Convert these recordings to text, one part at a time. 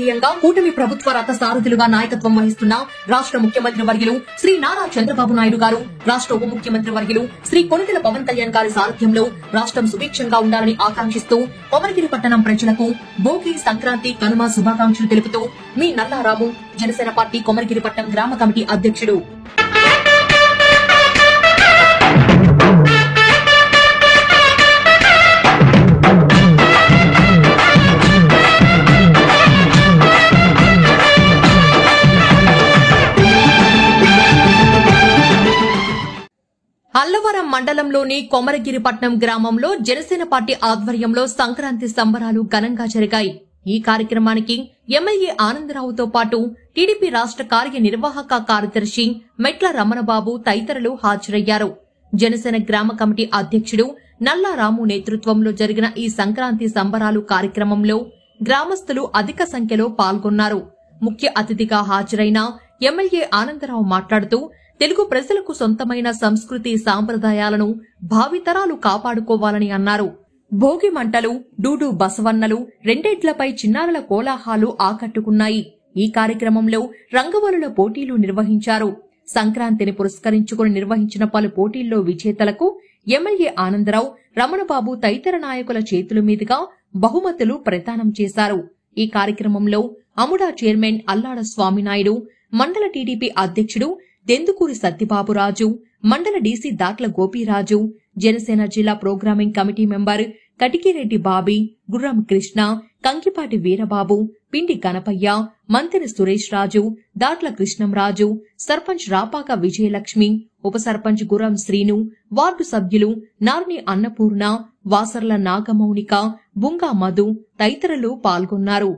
రాజకీయంగా కూటమి ప్రభుత్వ రథ సారథులుగా నాయకత్వం వహిస్తున్న రాష్ట్ర ముఖ్యమంత్రి వర్యులు శ్రీ నారా చంద్రబాబు నాయుడు గారు, రాష్ట్ర ఉప ముఖ్యమంత్రి వర్యులు శ్రీ కొణిదెల పవన్ కళ్యాణ్ గారి సారథ్యంలో రాష్ట్రం సుభిక్షంగా ఉండాలని ఆకాంక్షిస్తూ కొమరగిరి పట్టణం ప్రజలకు భోగి, సంక్రాంతి, కనుమ శుభాకాంక్షలు తెలుపుతూ మీ నల్లారాము జనసేన పార్టీ కొమరగిరి పట్టణం గ్రామ కమిటీ అధ్యక్షుడు. అల్లవరం మండలంలోని కొమరగిరిపట్నం గ్రామంలో జనసేన పార్టీ ఆధ్వర్యంలో సంక్రాంతి సంబరాలు ఘనంగా జరిగాయి. ఈ కార్యక్రమానికి ఎమ్మెల్యే ఆనందరావుతో పాటు టీడీపీ రాష్ట్ర కార్యనిర్వాహక కార్యదర్శి మెట్ల రమణబాబు తదితరులు హాజరయ్యారు. జనసేన గ్రామ కమిటీ అధ్యక్షుడు నల్లారాము నేతృత్వంలో జరిగిన ఈ సంక్రాంతి సంబరాలు కార్యక్రమంలో గ్రామస్తులు అధిక సంఖ్యలో పాల్గొన్నారు. ముఖ్య అతిథిగా హాజరైన ఎమ్మెల్యే ఆనందరావు మాట్లాడుతూ తెలుగు ప్రజలకు సొంతమైన సంస్కృతి సాంప్రదాయాలను భావితరాలు కాపాడుకోవాలని అన్నారు. భోగి మంటలు, డూడు బసవన్నలు, రెండేడ్లపై చిన్నారుల కోలాహాలు ఆకట్టుకున్నాయి. ఈ కార్యక్రమంలో రంగవల్లుల పోటీలు నిర్వహించారు. సంక్రాంతిని పురస్కరించుకుని నిర్వహించిన పలు పోటీల్లో విజేతలకు ఎమ్మెల్యే ఆనందరావు, రమణబాబు తదితర నాయకుల చేతుల మీదుగా బహుమతులు ప్రదానం చేశారు. ఈ కార్యక్రమంలో అముడా చైర్మన్ అల్లాడ స్వామినాయుడు, మండల టీడీపీ అధ్యక్షుడు దెందుకూరి సత్యబాబురాజు, మండల డీసీ దాట్ల గోపీరాజు, జనసేన జిల్లా ప్రోగ్రామింగ్ కమిటీ మెంబర్ కటికిరెడ్డి బాబీ, గుర్రం కృష్ణ, కంకిపాటి వీరబాబు, పిండి గణపయ్య, మంతెన సురేష్ రాజు, దాట్ల కృష్ణంరాజు, సర్పంచ్ రాపాక విజయలక్ష్మి, ఉప సర్పంచ్ గుర్రం శ్రీను, వార్డు సభ్యులు నార్ని అన్నపూర్ణ, వాసర్ల నాగమౌనిక, బుంగా మధు తదితరులు పాల్గొన్నారు.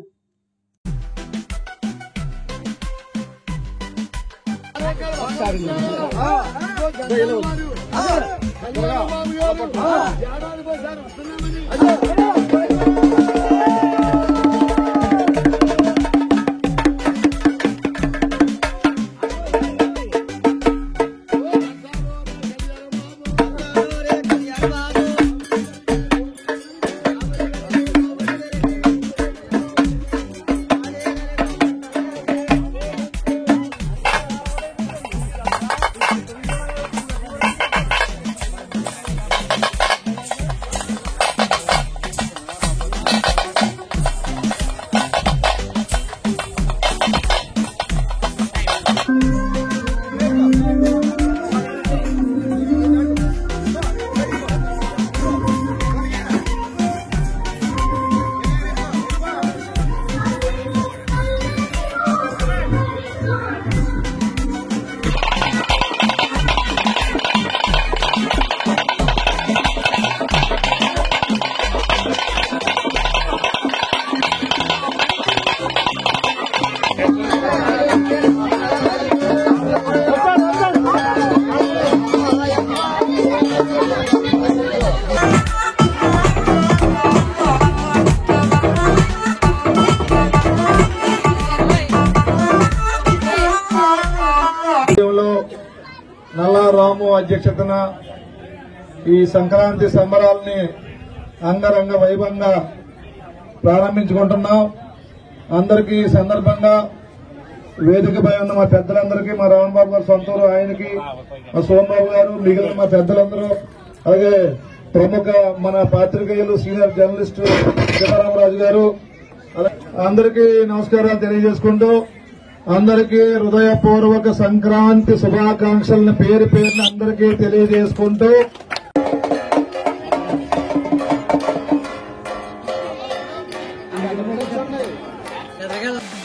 నల్లారాము అధ్యక్షతన ఈ సంక్రాంతి సంబరాలని అంగరంగ వైభవంగా ప్రారంభించుకుంటున్నాం. అందరికీ ఈ సందర్భంగా వేదికపై ఉన్న మా పెద్దలందరికీ, మా రామబాబు గారు సొంతూరు ఆయనకి, మా సోమబాబు గారు, మిగిలిన మా పెద్దలందరూ, అలాగే ప్రముఖ మన పాత్రికేయులు సీనియర్ జర్నలిస్టు సీతారామరాజు గారు, అందరికీ నమస్కారాలు తెలియజేసుకుంటూ అందరికీ హృదయపూర్వక సంక్రాంతి శుభాకాంక్షలను పేరు పేరున అందరికీ తెలియజేసుకుంటూ Gracias.